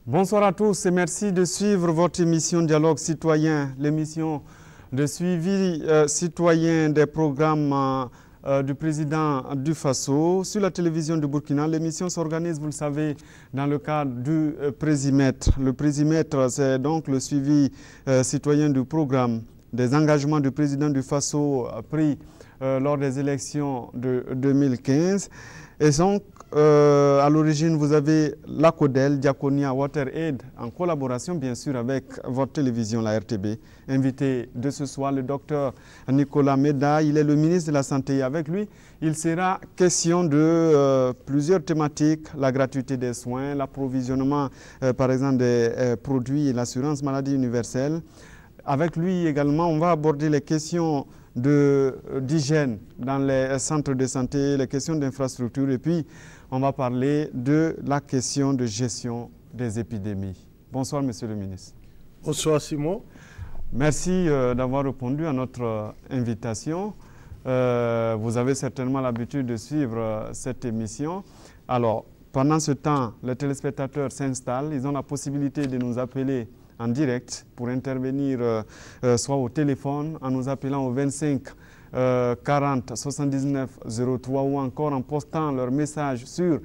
Bonsoir à tous et merci de suivre votre émission Dialogue citoyen, l'émission de suivi citoyen des programmes du président du Faso sur la télévision du Burkina. L'émission s'organise, vous le savez, dans le cadre du Présimètre. Le Présimètre, c'est donc le suivi citoyen du programme des engagements du président du Faso pris lors des élections de 2015. Et donc, à l'origine, vous avez la CODEL, Diaconia WaterAid, en collaboration bien sûr avec votre télévision, la RTB. Invité de ce soir, le docteur Nicolas Meda, il est le ministre de la Santé. Et avec lui, il sera question de plusieurs thématiques, la gratuité des soins, l'approvisionnement par exemple des produits et l'assurance maladie universelle. Avec lui également, on va aborder les questions d'hygiène dans les centres de santé, les questions d'infrastructure et puis on va parler de la question de gestion des épidémies. Bonsoir, monsieur le ministre. Bonsoir, Simon. Merci d'avoir répondu à notre invitation. Vous avez certainement l'habitude de suivre cette émission. Alors, pendant ce temps, les téléspectateurs s'installent. Ils ont la possibilité de nous appeler en direct pour intervenir soit au téléphone en nous appelant au 25 40 79 03 ou encore en postant leur message sur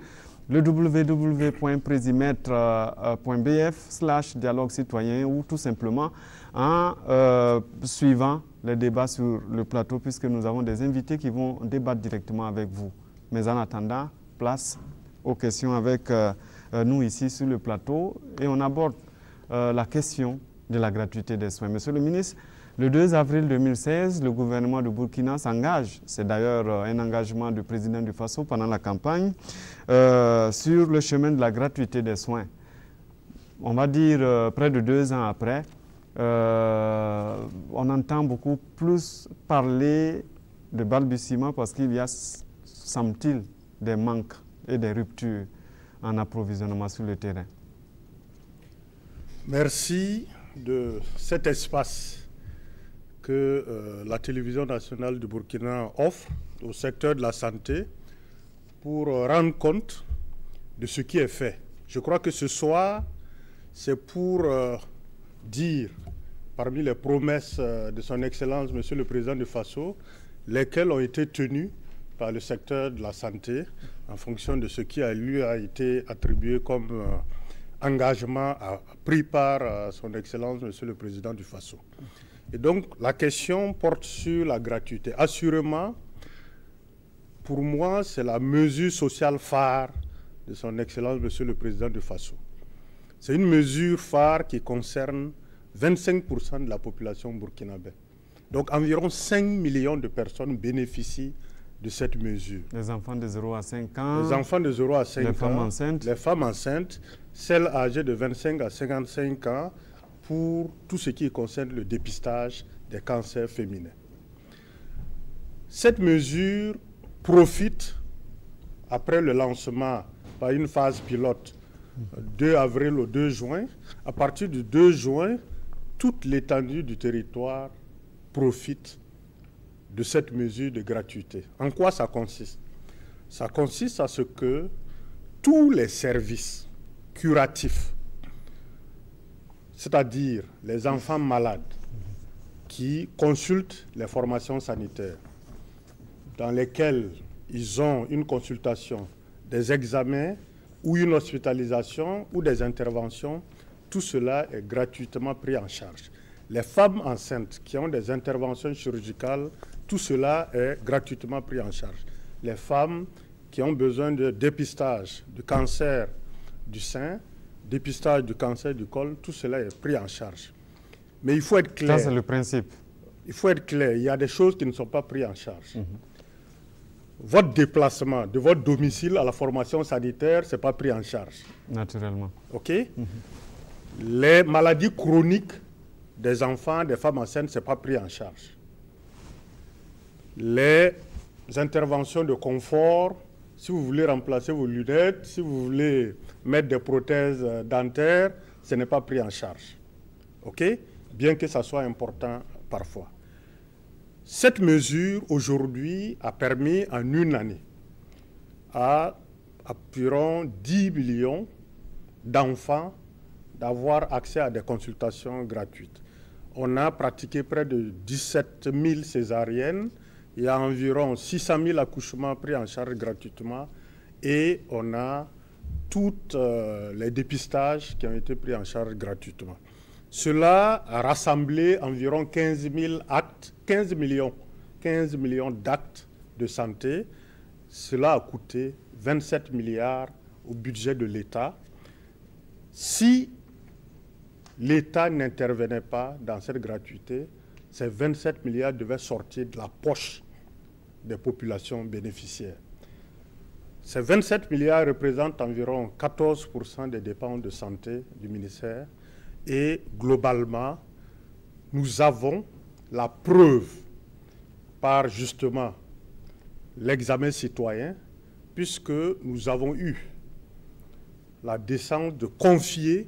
le www.presimetre.bf/dialogue citoyen ou tout simplement en suivant les débats sur le plateau puisque nous avons des invités qui vont débattre directement avec vous. Mais en attendant, place aux questions avec nous ici sur le plateau et on aborde la question de la gratuité des soins. Monsieur le ministre, le 2 avril 2016, le gouvernement de Burkina s'engage, c'est d'ailleurs un engagement du président du Faso pendant la campagne, sur le chemin de la gratuité des soins. On va dire près de 2 ans après, on entend beaucoup plus parler de balbutiement parce qu'il y a, semble-t-il, des manques et des ruptures en approvisionnement sur le terrain. Merci de cet espace que la télévision nationale du Burkina offre au secteur de la santé pour rendre compte de ce qui est fait. Je crois que ce soir, c'est pour dire, parmi les promesses de son Excellence, Monsieur le Président du Faso, lesquelles ont été tenues par le secteur de la santé en fonction de ce qui lui a été attribué comme engagement pris par son Excellence, Monsieur le Président du Faso. Et donc, la question porte sur la gratuité. Assurément, pour moi, c'est la mesure sociale phare de son Excellence, Monsieur le Président du Faso. C'est une mesure phare qui concerne 25% de la population burkinabé. Donc, environ 5 millions de personnes bénéficient de cette mesure. Les enfants de 0 à 5 ans. Les enfants de 0 à 5 ans. Les femmes enceintes. Les femmes enceintes, celles âgées de 25 à 55 ans, pour tout ce qui concerne le dépistage des cancers féminins. Cette mesure profite, après le lancement par une phase pilote 2 avril au 2 juin, à partir du 2 juin, toute l'étendue du territoire profite de cette mesure de gratuité. En quoi ça consiste? Ça consiste à ce que tous les services curatifs, c'est-à-dire les enfants malades qui consultent les formations sanitaires, dans lesquelles ils ont une consultation, des examens ou une hospitalisation ou des interventions, tout cela est gratuitement pris en charge. Les femmes enceintes qui ont des interventions chirurgicales, tout cela est gratuitement pris en charge. Les femmes qui ont besoin de dépistage du cancer du sein, dépistage du cancer du col, tout cela est pris en charge. Mais il faut être clair. Ça, c'est le principe. Il faut être clair. Il y a des choses qui ne sont pas prises en charge. Votre déplacement de votre domicile à la formation sanitaire, ce n'est pas pris en charge. Naturellement. OK? Les maladies chroniques des enfants, des femmes enceintes, ce n'est pas pris en charge. Les interventions de confort, si vous voulez remplacer vos lunettes, si vous voulez mettre des prothèses dentaires, ce n'est pas pris en charge. OK? Bien que ça soit important parfois. Cette mesure, aujourd'hui, a permis en une année à environ 10 millions d'enfants d'avoir accès à des consultations gratuites. On a pratiqué près de 17 000 césariennes. Il y a environ 600 000 accouchements pris en charge gratuitement. Et on a tous les dépistages qui ont été pris en charge gratuitement. Cela a rassemblé environ 15 millions d'actes de santé. Cela a coûté 27 milliards au budget de l'État. Si l'État n'intervenait pas dans cette gratuité, ces 27 milliards devaient sortir de la poche des populations bénéficiaires. Ces 27 milliards représentent environ 14% des dépenses de santé du ministère. Et globalement, nous avons la preuve par justement l'examen citoyen, puisque nous avons eu la décence de confier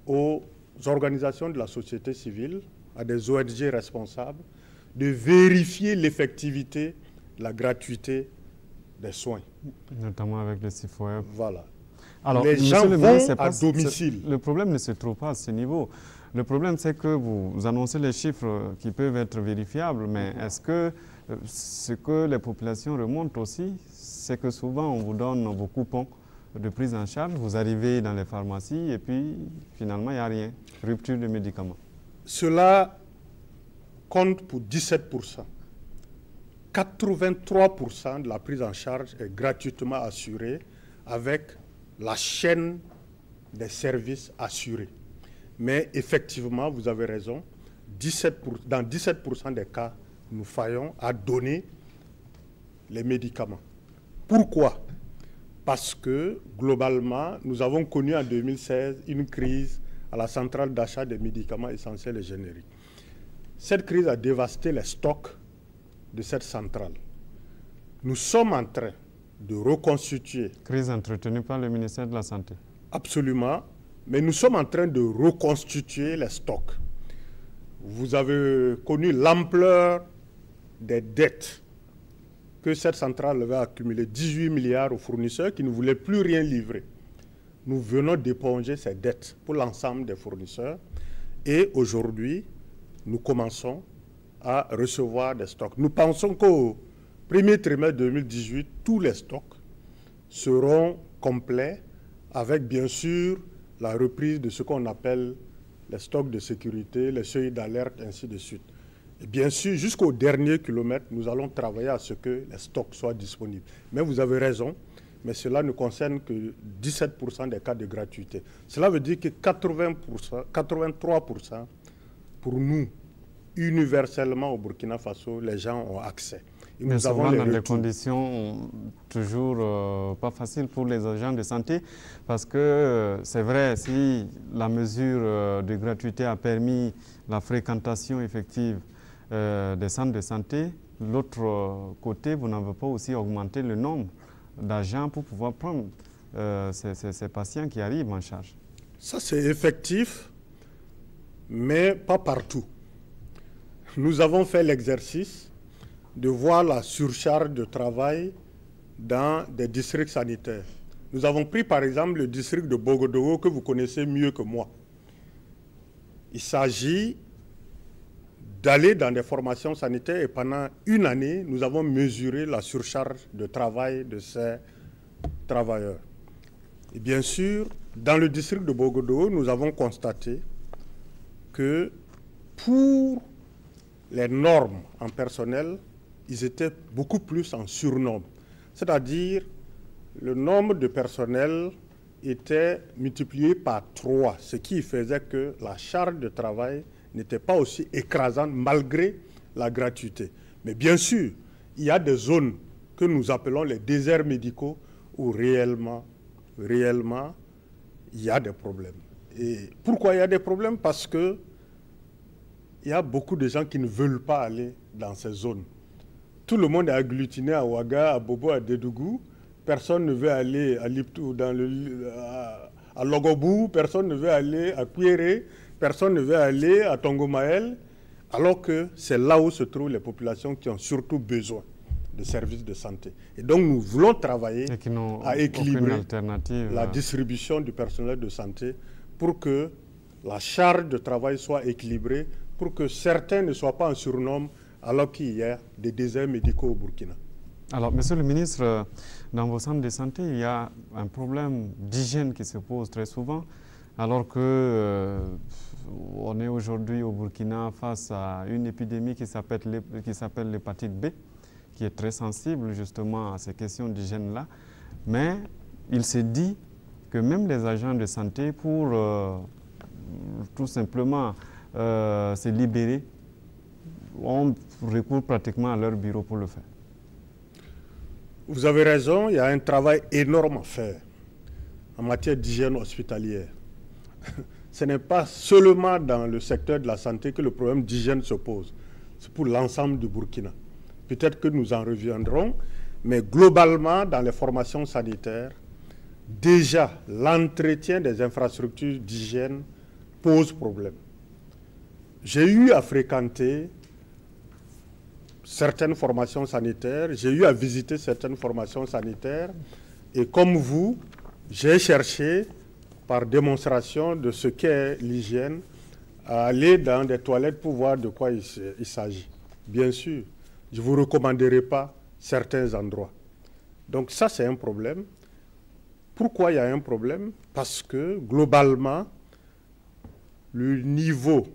aux organisations de la société civile, à des ONG responsables, de vérifier l'effectivité, la gratuité des soins. Notamment avec le CIFOEP. Voilà. Alors, les gens vont à pas, domicile. Le problème ne se trouve pas à ce niveau. Le problème, c'est que vous annoncez les chiffres qui peuvent être vérifiables, mais est-ce que ce que les populations remontent aussi, c'est que souvent on vous donne vos coupons de prise en charge, vous arrivez dans les pharmacies et puis finalement il n'y a rien, rupture de médicaments. Cela compte pour 17%. 83% de la prise en charge est gratuitement assurée avec la chaîne des services assurés. Mais effectivement, vous avez raison, dans 17% des cas, nous faillons à donner les médicaments. Pourquoi? Parce que, globalement, nous avons connu en 2016 une crise à la centrale d'achat des médicaments essentiels et génériques. Cette crise a dévasté les stocks de cette centrale. Nous sommes en train de reconstituer... Crise entretenue par le ministère de la Santé. Absolument, mais nous sommes en train de reconstituer les stocks. Vous avez connu l'ampleur des dettes que cette centrale avait accumulées, 18 milliards aux fournisseurs qui ne voulaient plus rien livrer. Nous venons d'éponger ces dettes pour l'ensemble des fournisseurs et aujourd'hui, nous commençons à recevoir des stocks. Nous pensons qu'au premier trimestre 2018, tous les stocks seront complets avec bien sûr la reprise de ce qu'on appelle les stocks de sécurité, les seuils d'alerte, ainsi de suite. Et bien sûr, jusqu'au dernier kilomètre, nous allons travailler à ce que les stocks soient disponibles. Mais vous avez raison, mais cela ne concerne que 17% des cas de gratuité. Cela veut dire que 83% pour nous, universellement au Burkina Faso, les gens ont accès. Et mais nous avons dans des conditions toujours pas faciles pour les agents de santé, parce que c'est vrai, si la mesure de gratuité a permis la fréquentation effective des centres de santé, de l'autre côté, vous n'avez pas aussi augmenté le nombre d'agents pour pouvoir prendre ces patients qui arrivent en charge. Ça, c'est effectif, mais pas partout. Nous avons fait l'exercice de voir la surcharge de travail dans des districts sanitaires. Nous avons pris par exemple le district de Bogodogo que vous connaissez mieux que moi. Il s'agit d'aller dans des formations sanitaires et pendant une année, nous avons mesuré la surcharge de travail de ces travailleurs. Et bien sûr, dans le district de Bogodogo, nous avons constaté que pour les normes en personnel, ils étaient beaucoup plus en surnombre. C'est-à-dire, le nombre de personnel était multiplié par 3, ce qui faisait que la charge de travail n'était pas aussi écrasante malgré la gratuité. Mais bien sûr, il y a des zones que nous appelons les déserts médicaux où réellement, il y a des problèmes. Et pourquoi il y a des problèmes? Parce que il y a beaucoup de gens qui ne veulent pas aller dans ces zones. Tout le monde est agglutiné à Ouaga, à Bobo, à Dédougou. Personne ne veut aller à Liptou, à Logobou, personne ne veut aller à Kouéré, personne ne veut aller à Tongomaël, alors que c'est là où se trouvent les populations qui ont surtout besoin de services de santé. Et donc, nous voulons travailler à équilibrer la distribution du personnel de santé pour que la charge de travail soit équilibrée, pour que certains ne soient pas en surnombre alors qu'il y a des déserts médicaux au Burkina. Alors, Monsieur le ministre, dans vos centres de santé, il y a un problème d'hygiène qui se pose très souvent, alors que on est aujourd'hui au Burkina face à une épidémie qui s'appelle l'hépatite B, qui est très sensible justement à ces questions d'hygiène-là. Mais il s'est dit que même les agents de santé, pour tout simplement se libérer, on recourt pratiquement à leur bureau pour le faire. Vous avez raison, il y a un travail énorme à faire en matière d'hygiène hospitalière. Ce n'est pas seulement dans le secteur de la santé que le problème d'hygiène se pose. C'est pour l'ensemble du Burkina. Peut-être que nous en reviendrons, mais globalement, dans les formations sanitaires, déjà, l'entretien des infrastructures d'hygiène pose problème. J'ai eu à fréquenter certaines formations sanitaires, j'ai eu à visiter certaines formations sanitaires, et comme vous, j'ai cherché, par démonstration de ce qu'est l'hygiène, à aller dans des toilettes pour voir de quoi il s'agit. Bien sûr, je ne vous recommanderai pas certains endroits. Donc ça, c'est un problème. Pourquoi il y a un problème? Parce que, globalement, le niveau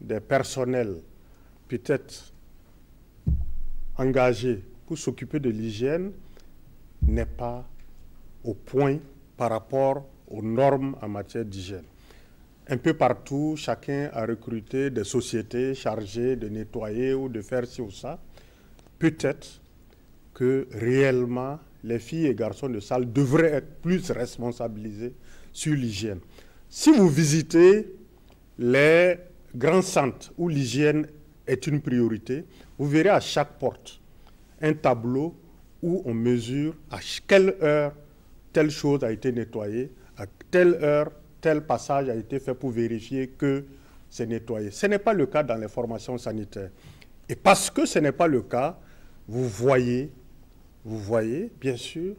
des personnels peut-être engagés pour s'occuper de l'hygiène n'est pas au point par rapport aux normes en matière d'hygiène. Un peu partout, chacun a recruté des sociétés chargées de nettoyer ou de faire ci ou ça. Peut-être que réellement, les filles et garçons de salle devraient être plus responsabilisés sur l'hygiène. Si vous visitez les grands centres où l'hygiène est une priorité, vous verrez à chaque porte un tableau où on mesure à quelle heure telle chose a été nettoyée, à telle heure tel passage a été fait pour vérifier que c'est nettoyé. Ce n'est pas le cas dans les formations sanitaires. Et parce que ce n'est pas le cas, vous voyez, bien sûr,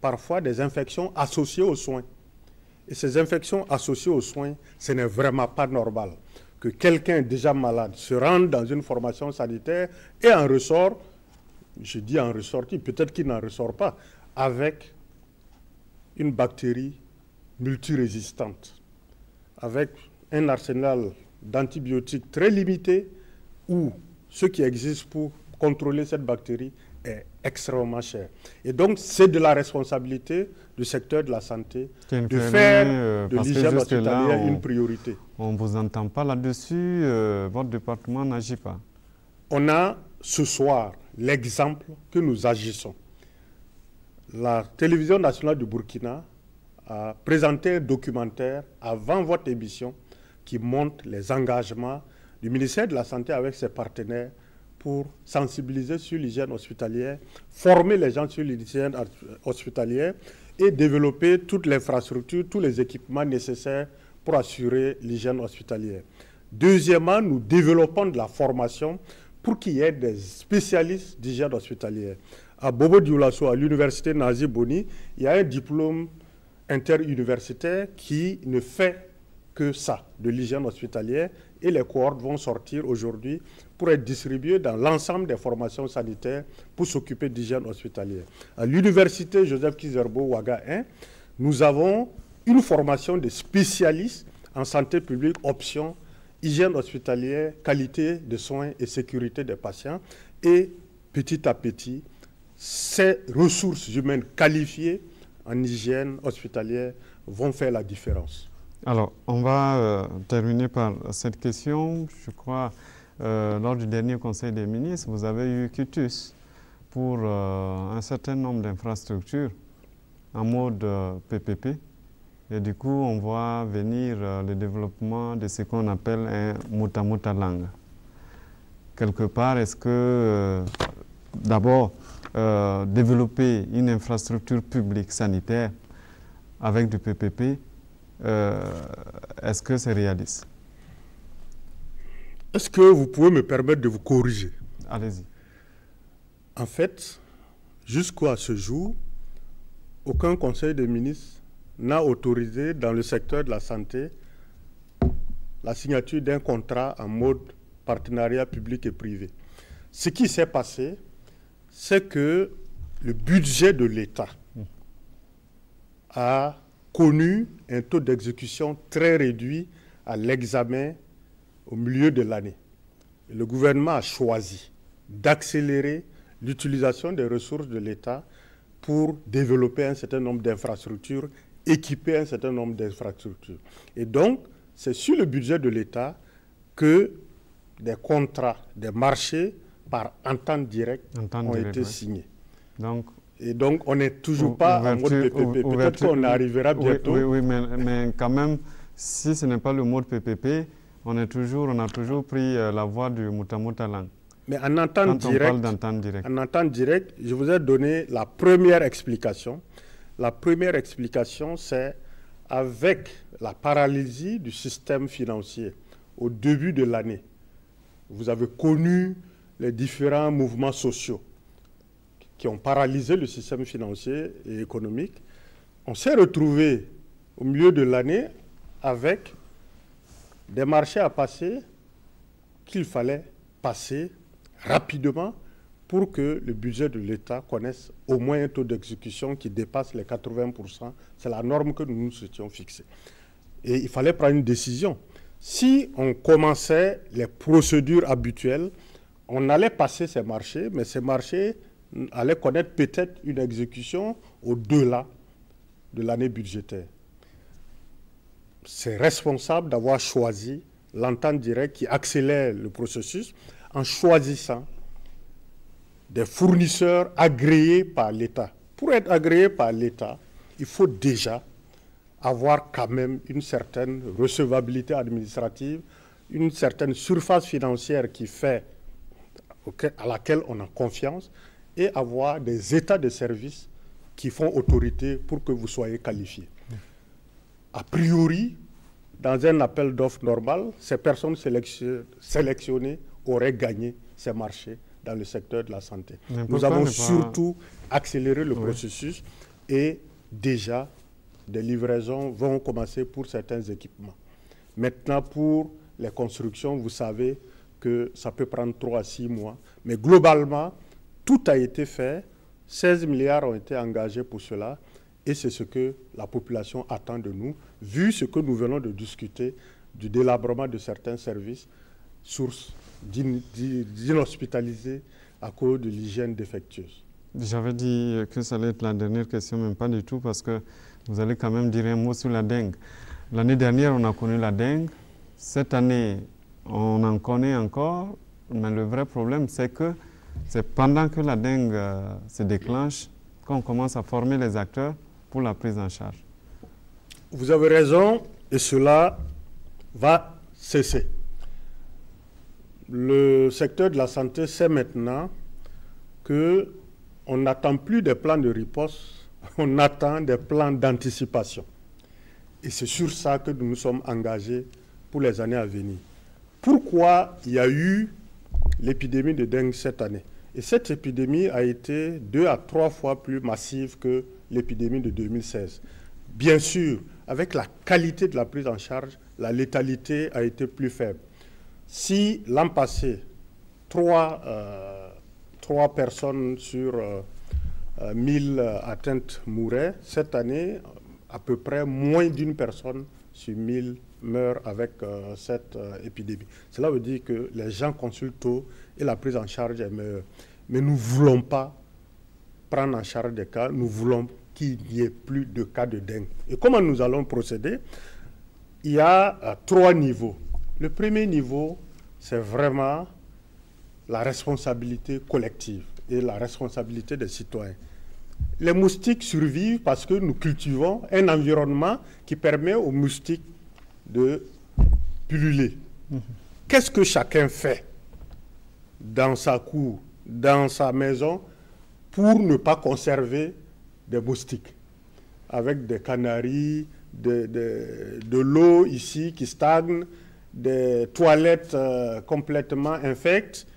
parfois des infections associées aux soins. Et ces infections associées aux soins, ce n'est vraiment pas normal que quelqu'un déjà malade se rende dans une formation sanitaire et en ressort, je dis en ressorti, peut-être qu'il n'en ressort pas, avec une bactérie multirésistante, avec un arsenal d'antibiotiques très limité, où ce qui existe pour contrôler cette bactérie est extrêmement cher. Et donc, c'est de la responsabilité du secteur de la santé de faire de l'hygiène hospitalière une priorité. On ne vous entend pas là-dessus, votre département n'agit pas. On a ce soir l'exemple que nous agissons. La télévision nationale du Burkina a présenté un documentaire avant votre émission qui montre les engagements du ministère de la Santé avec ses partenaires pour sensibiliser sur l'hygiène hospitalière, former les gens sur l'hygiène hospitalière et développer toute l'infrastructure, tous les équipements nécessaires pour assurer l'hygiène hospitalière. Deuxièmement, nous développons de la formation pour qu'il y ait des spécialistes d'hygiène hospitalière. À Bobo Dioulasso, à l'université Nazi Boni, il y a un diplôme interuniversitaire qui ne fait que ça, de l'hygiène hospitalière, et les cohortes vont sortir aujourd'hui pour être distribuées dans l'ensemble des formations sanitaires pour s'occuper d'hygiène hospitalière. À l'université Joseph Kizerbo Ouaga 1, nous avons une formation de spécialistes en santé publique, option, hygiène hospitalière, qualité de soins et sécurité des patients. Et petit à petit, ces ressources humaines qualifiées en hygiène hospitalière vont faire la différence. Alors, on va terminer par cette question. Je crois, lors du dernier Conseil des ministres, vous avez eu quitus pour un certain nombre d'infrastructures en mode PPP. Et du coup, on voit venir le développement de ce qu'on appelle un muta langue. Quelque part, est-ce que, d'abord, développer une infrastructure publique sanitaire avec du PPP, est-ce que c'est réaliste? Est-ce que vous pouvez me permettre de vous corriger? Allez-y. En fait, jusqu'à ce jour, aucun conseil des ministres n'a autorisé dans le secteur de la santé la signature d'un contrat en mode partenariat public et privé. Ce qui s'est passé, c'est que le budget de l'État a connu un taux d'exécution très réduit à l'examen au milieu de l'année. Le gouvernement a choisi d'accélérer l'utilisation des ressources de l'État pour développer un certain nombre d'infrastructures, équiper un certain nombre d'infrastructures. Et donc, c'est sur le budget de l'État que des contrats, des marchés par entente directe ont été signés. Et donc, on n'est toujours pas en mode PPP. Peut-être qu'on arrivera bientôt. Oui, mais quand même, si ce n'est pas le mode PPP, on a toujours pris la voie du Mutamutalang. Mais en entente directe, je vous ai donné la première explication. La première explication, c'est avec la paralysie du système financier au début de l'année. Vous avez connu les différents mouvements sociaux qui ont paralysé le système financier et économique. On s'est retrouvé au milieu de l'année avec des marchés à passer qu'il fallait passer rapidement pour que le budget de l'État connaisse au moins un taux d'exécution qui dépasse les 80%. C'est la norme que nous nous étions fixée. Et il fallait prendre une décision. Si on commençait les procédures habituelles, on allait passer ces marchés, mais ces marchés allaient connaître peut-être une exécution au-delà de l'année budgétaire. C'est responsable d'avoir choisi l'entente directe qui accélère le processus en choisissant des fournisseurs agréés par l'État. Pour être agréé par l'État, il faut déjà avoir quand même une certaine recevabilité administrative, une certaine surface financière qui fait, à laquelle on a confiance, et avoir des états de service qui font autorité pour que vous soyez qualifié. A priori, dans un appel d'offres normal, ces personnes sélectionnées auraient gagné ces marchés dans le secteur de la santé. Nous avons surtout accéléré le processus et déjà des livraisons vont commencer pour certains équipements. Maintenant, pour les constructions, vous savez que ça peut prendre 3 à 6 mois. Mais globalement, tout a été fait. 16 milliards ont été engagés pour cela. Et c'est ce que la population attend de nous, vu ce que nous venons de discuter du délabrement de certains services, source d'inhospitalisés à cause de l'hygiène défectueuse. J'avais dit que ça allait être la dernière question, même pas du tout, parce que vous allez quand même dire un mot sur la dengue. L'année dernière, on a connu la dengue. Cette année, on en connaît encore, mais le vrai problème, c'est que c'est pendant que la dengue se déclenche qu'on commence à former les acteurs pour la prise en charge. Vous avez raison, et cela va cesser. Le secteur de la santé sait maintenant qu'on n'attend plus des plans de riposte, on attend des plans d'anticipation. Et c'est sur ça que nous nous sommes engagés pour les années à venir. Pourquoi il y a eu l'épidémie de dengue cette année? Et cette épidémie a été 2 à 3 fois plus massive que l'épidémie de 2016. Bien sûr, avec la qualité de la prise en charge, la létalité a été plus faible. Si l'an passé, 3 personnes sur 1000 atteintes mouraient, cette année, à peu près moins d'1 personne sur 1000 meurt avec cette épidémie. Cela veut dire que les gens consultent tôt et la prise en charge est meilleure. Mais nous ne voulons pas prendre en charge des cas, nous voulons qu'il n'y ait plus de cas de dengue. Et comment nous allons procéder? Il y a 3 niveaux. Le premier niveau, c'est vraiment la responsabilité collective et la responsabilité des citoyens. Les moustiques survivent parce que nous cultivons un environnement qui permet aux moustiques de pulluler. Qu'est-ce que chacun fait dans sa cour, dans sa maison, pour ne pas conserver des moustiques? Avec des canaries, de l'eau ici qui stagne, des toilettes complètement infectes.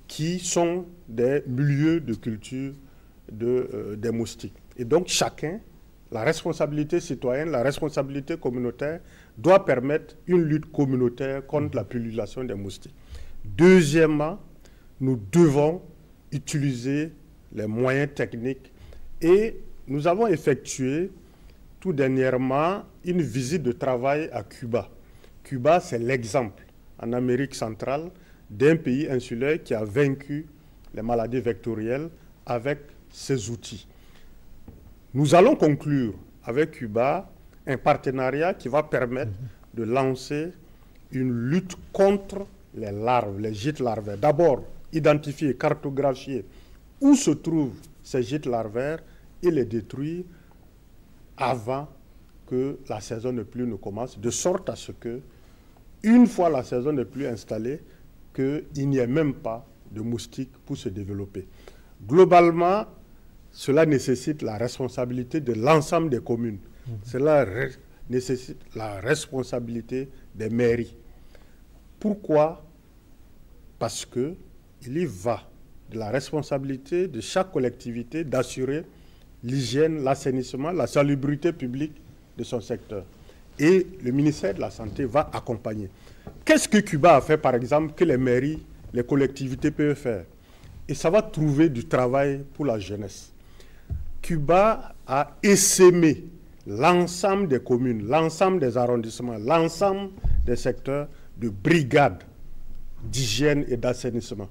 qui sont des milieux de culture des moustiques. Et donc chacun, la responsabilité citoyenne, la responsabilité communautaire doit permettre une lutte communautaire contre la pullulation des moustiques. Deuxièmement, nous devons utiliser les moyens techniques et nous avons effectué tout dernièrement une visite de travail à Cuba. Cuba, c'est l'exemple en Amérique centrale d'un pays insulaire qui a vaincu les maladies vectorielles avec ses outils. Nous allons conclure avec Cuba un partenariat qui va permettre de lancer une lutte contre les larves, les gîtes larvaires. D'abord, identifier, cartographier où se trouvent ces gîtes larvaires et les détruire avant que la saison de pluie ne commence, de sorte à ce que, une fois la saison de pluie installée, qu'il n'y ait même pas de moustiques pour se développer. Globalement, cela nécessite la responsabilité de l'ensemble des communes. Cela nécessite la responsabilité des mairies. Pourquoi? Parce qu'il y va de la responsabilité de chaque collectivité d'assurer l'hygiène, l'assainissement, la salubrité publique de son secteur. Et le ministère de la Santé va accompagner. Qu'est-ce que Cuba a fait, par exemple, que les mairies, les collectivités peuvent faire? Et ça va trouver du travail pour la jeunesse. Cuba a essaimé l'ensemble des communes, l'ensemble des arrondissements, l'ensemble des secteurs de brigades d'hygiène et d'assainissement.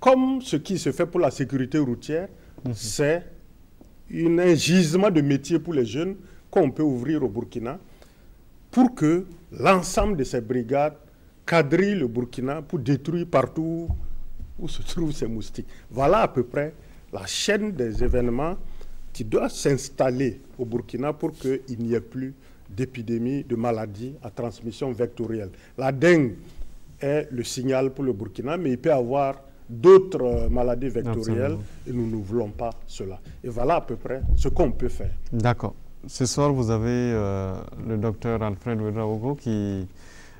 Comme ce qui se fait pour la sécurité routière, c'est un gisement de métiers pour les jeunes qu'on peut ouvrir au Burkina pour que l'ensemble de ces brigades quadrillent le Burkina pour détruire partout où se trouvent ces moustiques. Voilà à peu près la chaîne des événements qui doit s'installer au Burkina pour qu'il n'y ait plus d'épidémie de maladies à transmission vectorielle. La dengue est le signal pour le Burkina, mais il peut y avoir d'autres maladies vectorielles. Absolument. Et nous ne voulons pas cela. Et voilà à peu près ce qu'on peut faire. D'accord. Ce soir, vous avez le docteur Alfred Ouedraogo qui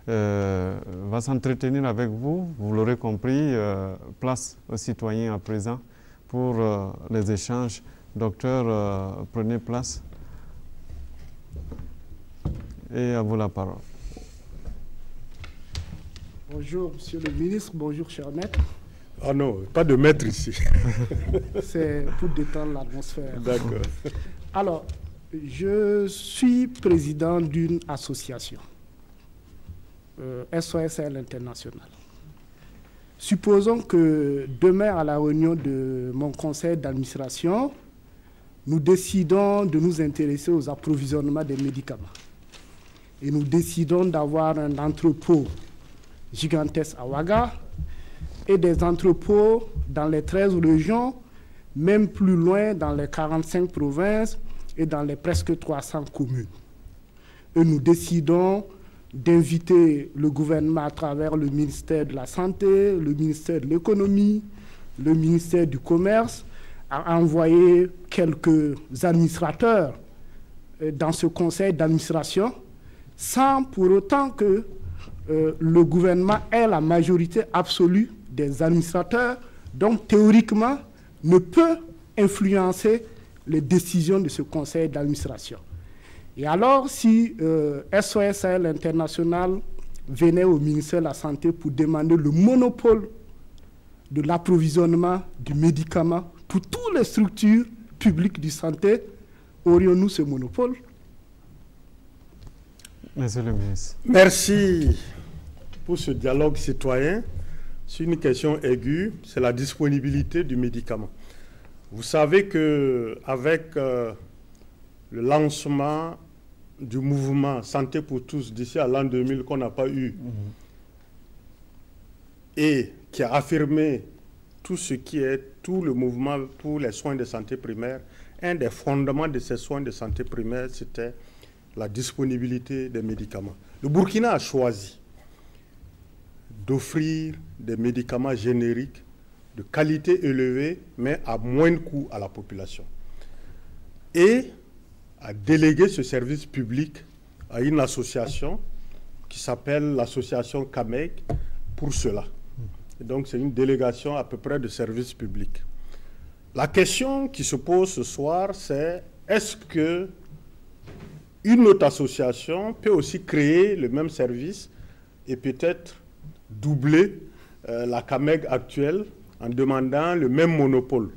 va s'entretenir avec vous. Vous l'aurez compris, place aux citoyens à présent pour les échanges. Docteur, prenez place. Et à vous la parole. Bonjour, monsieur le ministre. Bonjour, cher maître. Ah non, pas de maître ici. C'est pour détendre l'atmosphère. D'accord. Alors, je suis président d'une association, SOSL International. Supposons que demain, à la réunion de mon conseil d'administration, nous décidons de nous intéresser aux approvisionnements des médicaments. Et nous décidons d'avoir un entrepôt gigantesque à Ouaga et des entrepôts dans les 13 régions, même plus loin dans les 45 provinces et dans les presque 300 communes. Et nous décidons d'inviter le gouvernement à travers le ministère de la Santé, le ministère de l'Économie, le ministère du Commerce, à envoyer quelques administrateurs dans ce conseil d'administration, sans pour autant que le gouvernement ait la majorité absolue des administrateurs, donc théoriquement ne peut influencer les décisions de ce conseil d'administration. Et alors, si SOSL International venait au ministère de la Santé pour demander le monopole de l'approvisionnement du médicament pour toutes les structures publiques de santé, aurions-nous ce monopole? Monsieur le ministre. Merci pour ce dialogue citoyen. C'est une question aiguë, c'est la disponibilité du médicament. Vous savez qu'avec le lancement du mouvement Santé pour tous d'ici à l'an 2000 qu'on n'a pas eu, et qui a affirmé tout ce qui est tout le mouvement pour les soins de santé primaire, un des fondements de ces soins de santé primaire, c'était la disponibilité des médicaments. Le Burkina a choisi d'offrir des médicaments génériques de qualité élevée, mais à moins de coût à la population. Et a délégué ce service public à une association qui s'appelle l'association CAMEG pour cela. Et donc, c'est une délégation à peu près de service public. La question qui se pose ce soir, c'est est-ce que une autre association peut aussi créer le même service et peut-être doubler la CAMEG actuelle en demandant le même monopole?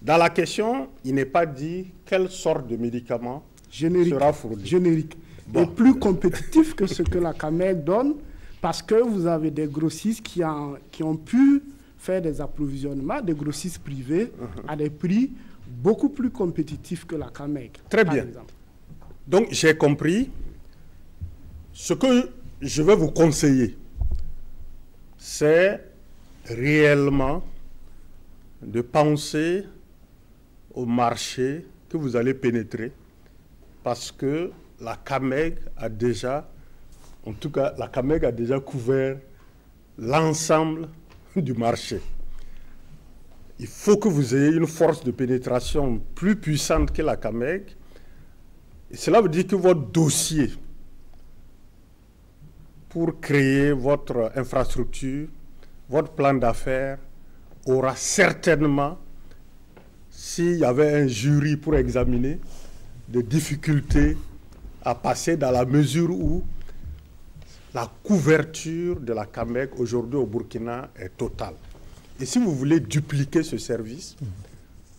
Dans la question, il n'est pas dit quelle sorte de médicament sera fourni. Générique. Bon. Et plus compétitif que ce que la CAMEG donne, parce que vous avez des grossistes qui ont pu faire des approvisionnements, des grossistes privés, à des prix beaucoup plus compétitifs que la CAMEG. Très bien. Exemple. Donc, j'ai compris. Ce que je vais vous conseiller, c'est réellement de penser au marché que vous allez pénétrer, parce que la CAMEG a déjà, en tout cas, la CAMEG a déjà couvert l'ensemble du marché. Il faut que vous ayez une force de pénétration plus puissante que la CAMEG. Et cela veut dire que votre dossier pour créer votre infrastructure, votre plan d'affaires aura certainement, s'il y avait un jury pour examiner, des difficultés à passer dans la mesure où la couverture de la CAMEG aujourd'hui au Burkina est totale. Et si vous voulez dupliquer ce service,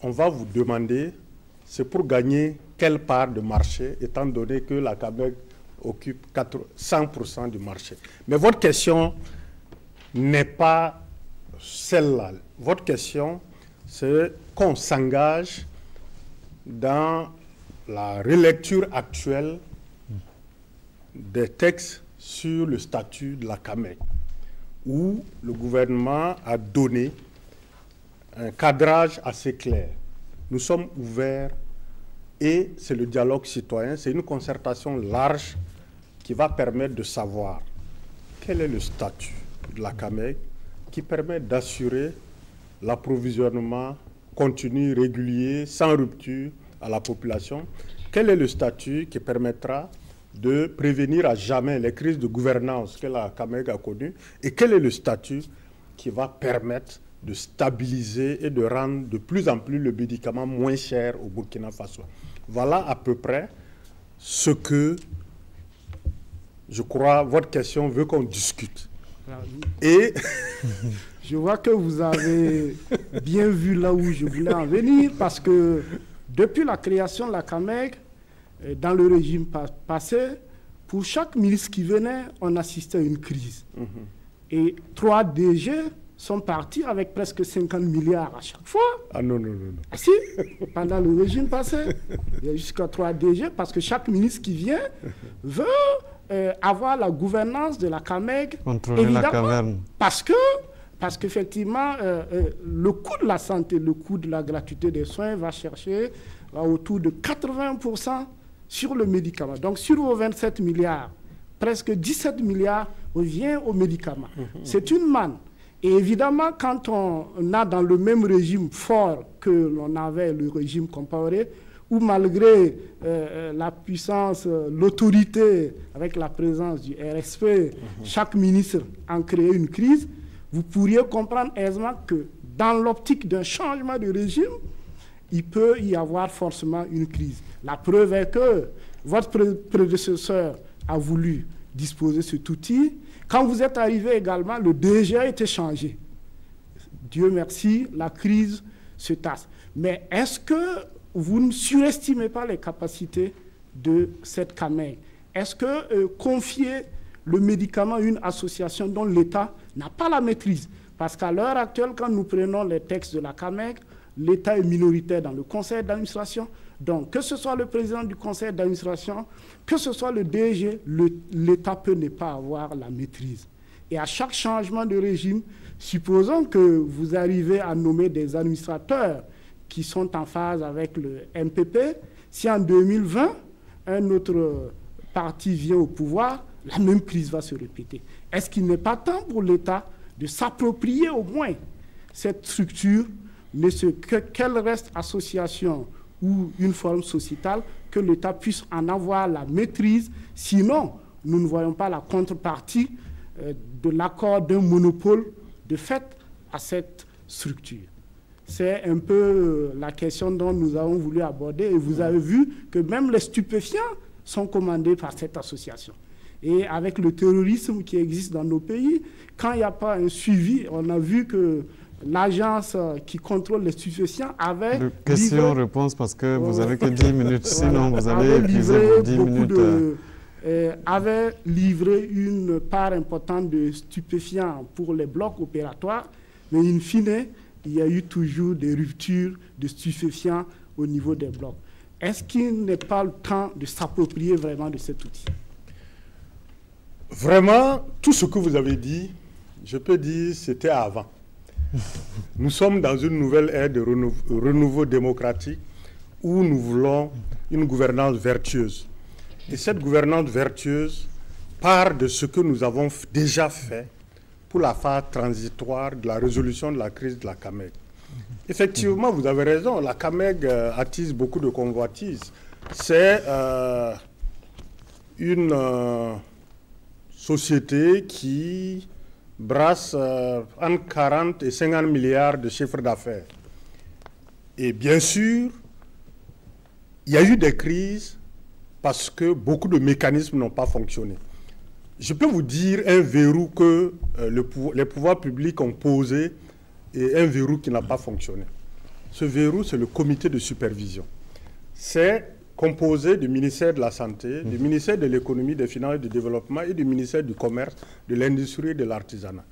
on va vous demander, c'est pour gagner quelle part de marché, étant donné que la CAMEG occupe 100% du marché. Mais votre question n'est pas celle-là. Votre question, c'est qu'on s'engage dans la relecture actuelle des textes sur le statut de la CAMEG, où le gouvernement a donné un cadrage assez clair. Nous sommes ouverts et c'est le dialogue citoyen, c'est une concertation large qui va permettre de savoir quel est le statut de la CAMEG qui permet d'assurer l'approvisionnement continu, régulier, sans rupture à la population. Quel est le statut qui permettra de prévenir à jamais les crises de gouvernance que la CAMEG a connues, et quel est le statut qui va permettre de stabiliser et de rendre de plus en plus le médicament moins cher au Burkina Faso. Voilà à peu près ce que je crois votre question veut qu'on discute. Et je vois que vous avez bien vu là où je voulais en venir, parce que depuis la création de la CAMEG, dans le régime passé, pour chaque ministre qui venait, on assistait à une crise. Et 3 DG sont partis avec presque 50 milliards à chaque fois. Ah non. Ah si, pendant le régime passé, il y a jusqu'à 3 DG, parce que chaque ministre qui vient veut avoir la gouvernance de la CAMEG. Contrôler la caverne. Parce qu'effectivement, le coût de la santé, le coût de la gratuité des soins va autour de 80% sur le médicament. Donc, sur vos 27 milliards, presque 17 milliards revient aux médicaments. C'est une manne. Et évidemment, quand on a dans le même régime fort que l'on avait le régime comparé, où malgré la puissance, l'autorité, avec la présence du RSP, chaque ministre en crée une crise, vous pourriez comprendre aisément que dans l'optique d'un changement de régime, il peut y avoir forcément une crise. La preuve est que votre prédécesseur a voulu disposer de cet outil. Quand vous êtes arrivé également, le DG a été changé. Dieu merci, la crise se tasse. Mais est-ce que vous ne surestimez pas les capacités de cette CAMEG? Est-ce que confier le médicament à une association dont l'État n'a pas la maîtrise? Parce qu'à l'heure actuelle, quand nous prenons les textes de la CAMEG, l'État est minoritaire dans le conseil d'administration. Donc, que ce soit le président du conseil d'administration, que ce soit le DG, l'État peut ne pas avoir la maîtrise. Et à chaque changement de régime, supposons que vous arrivez à nommer des administrateurs qui sont en phase avec le MPP, si en 2020, un autre parti vient au pouvoir, la même crise va se répéter. Est-ce qu'il n'est pas temps pour l'État de s'approprier au moins cette structure, qu'elle reste association ou une forme sociétale, que l'État puisse en avoir la maîtrise? Sinon, nous ne voyons pas la contrepartie de l'accord d'un monopole. De fait, à cette structure. C'est un peu la question dont nous avons voulu aborder. Et vous avez vu que même les stupéfiants sont commandés par cette association. Et avec le terrorisme qui existe dans nos pays, quand il n'y a pas un suivi, on a vu que l'agence qui contrôle les stupéfiants avait... Question-réponse parce que vous n'avez que 10 minutes, sinon vous allez épuiser vos 10 minutes. Avait livré une part importante de stupéfiants pour les blocs opératoires, mais in fine, il y a eu toujours des ruptures de stupéfiants au niveau des blocs. Est-ce qu'il n'est pas le temps de s'approprier vraiment de cet outil? Vraiment, tout ce que vous avez dit, je peux dire, c'était avant. Nous sommes dans une nouvelle ère de renouveau démocratique où nous voulons une gouvernance vertueuse. Et cette gouvernance vertueuse part de ce que nous avons déjà fait pour la phase transitoire de la résolution de la crise de la CAMEG. Effectivement, vous avez raison, la CAMEG attise beaucoup de convoitises. C'est une société qui brasse entre 40 et 50 milliards de chiffre d'affaires. Et bien sûr, il y a eu des crises parce que beaucoup de mécanismes n'ont pas fonctionné. Je peux vous dire un verrou que les pouvoirs publics ont posé et un verrou qui n'a pas fonctionné. Ce verrou, c'est le comité de supervision. C'est composé du ministère de la Santé, du ministère de l'Économie, des Finances et du Développement et du ministère du Commerce, de l'Industrie et de l'Artisanat.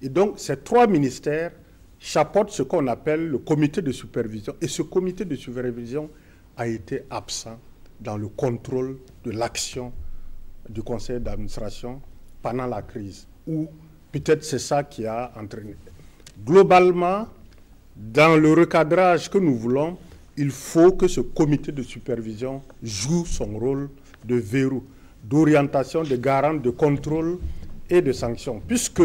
Et donc, ces trois ministères chapeautent ce qu'on appelle le comité de supervision. Et ce comité de supervision a été absent dans le contrôle de l'action du conseil d'administration pendant la crise, ou peut-être c'est ça qui a entraîné. Globalement, dans le recadrage que nous voulons, il faut que ce comité de supervision joue son rôle de verrou, d'orientation, de garant, de contrôle et de sanction, puisque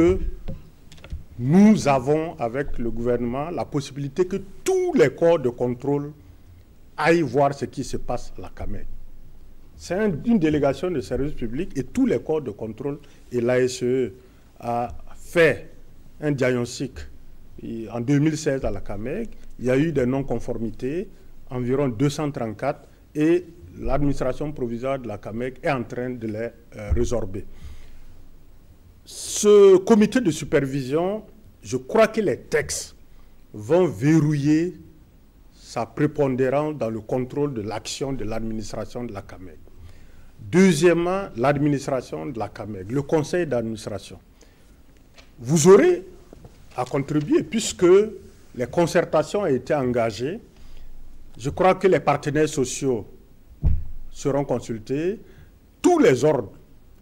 nous avons, avec le gouvernement, la possibilité que tous les corps de contrôle aillent voir ce qui se passe à la CAMEG. C'est une délégation de service public et tous les corps de contrôle, et l'ASE a fait un diagnostic en 2016 à la CAMEG. Il y a eu des non-conformités, environ 234, et l'administration provisoire de la CAMEG est en train de les résorber. Ce comité de supervision, je crois que les textes vont verrouiller sa prépondérance dans le contrôle de l'action de l'administration de la CAMEG. Deuxièmement, l'administration de la CAMEG, le conseil d'administration. Vous aurez à contribuer puisque les concertations ont été engagées. Je crois que les partenaires sociaux seront consultés, tous les ordres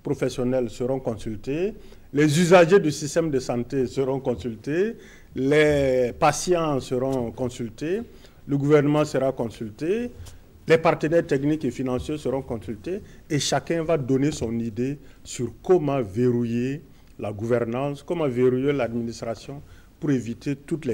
professionnels seront consultés, les usagers du système de santé seront consultés, les patients seront consultés, le gouvernement sera consulté, les partenaires techniques et financiers seront consultés et chacun va donner son idée sur comment verrouiller la gouvernance, comment verrouiller l'administration pour éviter toutes les